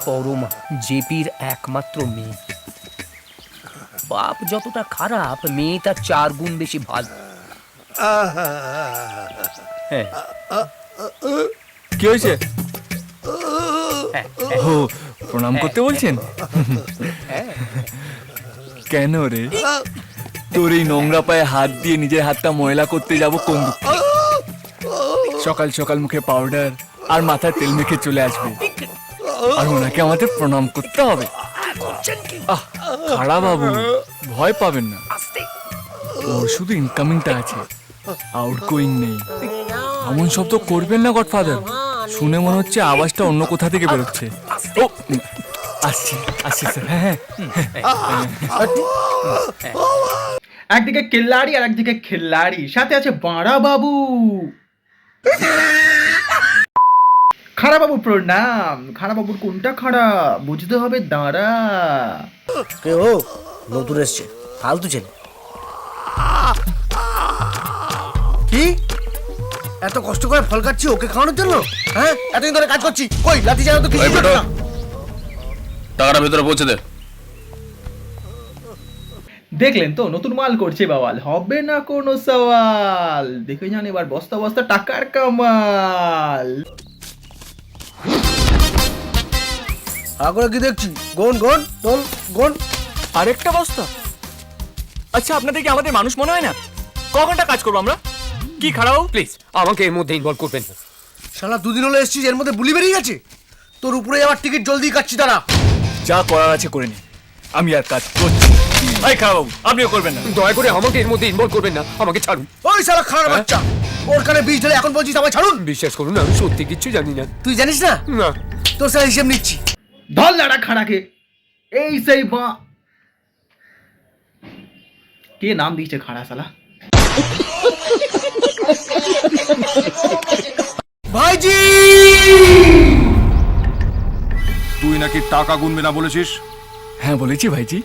পরমা জেপির একমাত্র মেয়ে। বাপ যতটা খারাপ, মেয়ে তার 4 গুণ বেশি ভালো। হ্যাঁ, কি হয়েছে? ও প্রণাম করতে বলছেন? কেন রে? তোর এই নোংরা পায়ে হাত দিয়ে নিজের হাতটা ময়লা করতে যাব কোন দুঃখে? সকাল সকাল মুখে পাউডার আর মাথায় তেল মেখে চলে আসবে, আর ওনাকে আমাদের প্রণাম করতে হবে। খাড়া বাবু, ভয় পাবেন না, ওর শুধু ইনকামিংটা আছে, আউটগোয়িং নেই। এমন শব্দ করবেন না গডফাদার, শুনে মনে হচ্ছে আওয়াজটা অন্য কোথা থেকে বেরোচ্ছে। ও আসছি আসছি স্যার। হ্যাঁ একদিকে কেল্লাড়ি আর একদিকে খেল্লাড়ি, সাথে আছে বাড়া বাবু। খাড়া বাবু প্রণাম। খাড়া বাবুর কোনটা খাড়া বুঝতে হবে, দাঁড়া। কে ও? নতুন এসছে, ফালতু ছেলে। কি এত কষ্ট করে ফল কাটছি ওকে খাওয়ানোর জন্য? হ্যাঁ, এতদিন ধরে কাজ করছি, কই লাঠি চালা তো কিছু না। টাকাটা ভেতরে পৌঁছে দে। দেখলেন তো, নতুন মাল করছে বাওয়াল, হবে না কোনো সওয়াল। দেখে যান এবার বস্তা বস্তা টাকার কামাল। আগরে কি দেখছি? গোন গোন তোল গোন। আরেকটা বস্তা? আচ্ছা, আপনাদের কি আমাদের মানুষ মনে হয় না? ক ঘন্টা কাজ করবো আমরা? কি খারাপ, প্লিজ আমাকে এর মধ্যে ইনভলভ করবেন না। শালা দুদিন হলো এসছিস, এর মধ্যে বুলি বেরিয়ে গেছে। তোর উপরে আবার টিকিট জলদি কাটছি, দাঁড়া। যা করার আছে করে নে, আমি আর কাজ করছি। এই খারাপ বাবু, আপনিও করবেন না। দয়া করে আমাকে এর মধ্যে ইনভলভ করবেন না, আমাকে ছাড়ুন। ওই শালা খারাপ বাচ্চা, ওর কানে বীজ ঢেলে এখন বলছিস আমায় ছাড়ুন? বিশ্বাস করুন, আমি সত্যি কিচ্ছু জানি না। তুই জানিস না? না। তোর সাথে হিসেব নিচ্ছি। ধর লাড়া খাড়াকে, এই সেই বা কে নাম দিয়েছে খাড়া শালা? ভাইজি, তুই নাকি টাকা গুনবে না বলেছিস? হ্যাঁ বলেছি ভাইজি,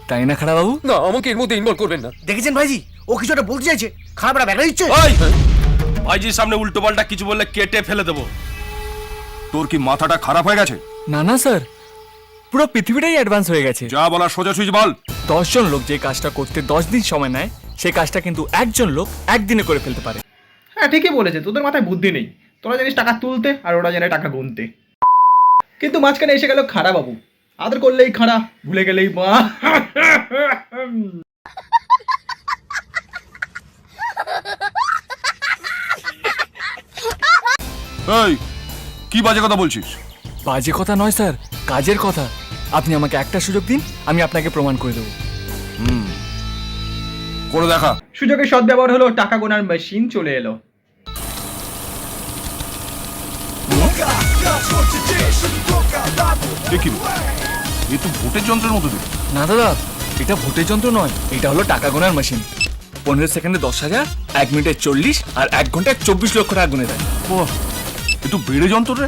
তাই না খারাপ বাবু? না, আমাকে এর মধ্যে ইনভলভ করবেন না। দেখেছেন ভাইজি, ও কিছু একটা বলতে চাইছে, খারাপ একটা ব্যাখ্যা দিচ্ছে। ওই ভাইজির সামনে উল্টো পাল্টা কিছু বললে কেটে ফেলে দেবো। তোর কি মাথাটা খারাপ হয়ে গেছে? না না স্যার, পুরো পৃথিবীটাই অ্যাডভান্স হয়ে গেছে। যা বলার সোজাসুজি বল। 10 জন লোক যে কাজটা করতে 10 দিন সময় নেয়, সেই কাজটা কিন্তু একজন লোক একদিনে করে ফেলতে পারে। হ্যাঁ, ঠিকই বলেছে, তোদের মাথায় বুদ্ধি নেই। তোরা জানিস টাকা তুলতে, আর ওরা জানে টাকা গুনতে। কিন্তু মাঝখানে এসে গেল খাড়া বাবু, আদর করলেই খাড়া, ভুলে গেলেই মা। এই কি বাজে কথা বলছিস? বাজে কথা নয় স্যার, কাজের কথা। আপনি আমাকে একটা সুযোগ দিন, আমি আপনাকে প্রমাণ করে দেবো। করে দেখা। সুযোগের সদ্ব্যবহার হলো, টাকা গোনার মেশিন চলে এলো। দেখি এ তো ভোটের যন্ত্রের মতো দিল। না দাদা, এটা ভোটের যন্ত্র নয়, এটা হলো টাকা গোনার মেশিন। 15 সেকেন্ডে 10,000, 1 মিনিটে 40, আর 1 ঘন্টায় 24 লক্ষ টাকা গুনে দেয়। ও, এ তো বেড়ে যন্ত্র রে।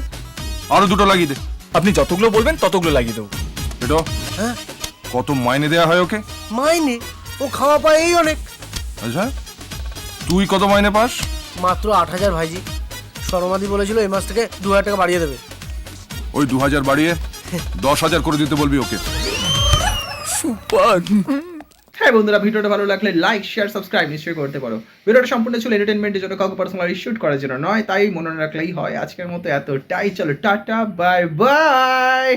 আরো দুটো লাগিয়ে দে। আপনি যতগুলো বলবেন ততগুলো লাগিয়ে দেবো। এটা হ্যাঁ, কত মাইনে দেয়া হয় ওকে? মাইনে ও খাওয়া পায় এই অনেক। আচ্ছা, তুই কত মাইনে পাস? মাত্র 8,000 ভাইজি। শর্মাদি বলেছিল এই মাস থেকে 2,000 টাকা বাড়িয়ে দেবে। ওই 2,000 বাড়িয়ে 10,000 করে দিতে বলবি ওকে। সুপার। হ্যাঁ বন্ধুরা, ভিডিওটা ভালো লাগলে লাইক শেয়ার সাবস্ক্রাইব নিশ্চয়ই করতে পারো। ভিডিওটা সম্পূর্ণ ছিল এন্টারটেনমেন্টের জন্য, কাউকে পার্সোনালি শুট করার জন্য নয়, তাই মনে রাখলেই হয়। আজকের মতো এতটাই, চলো টাটা, বাই বাই।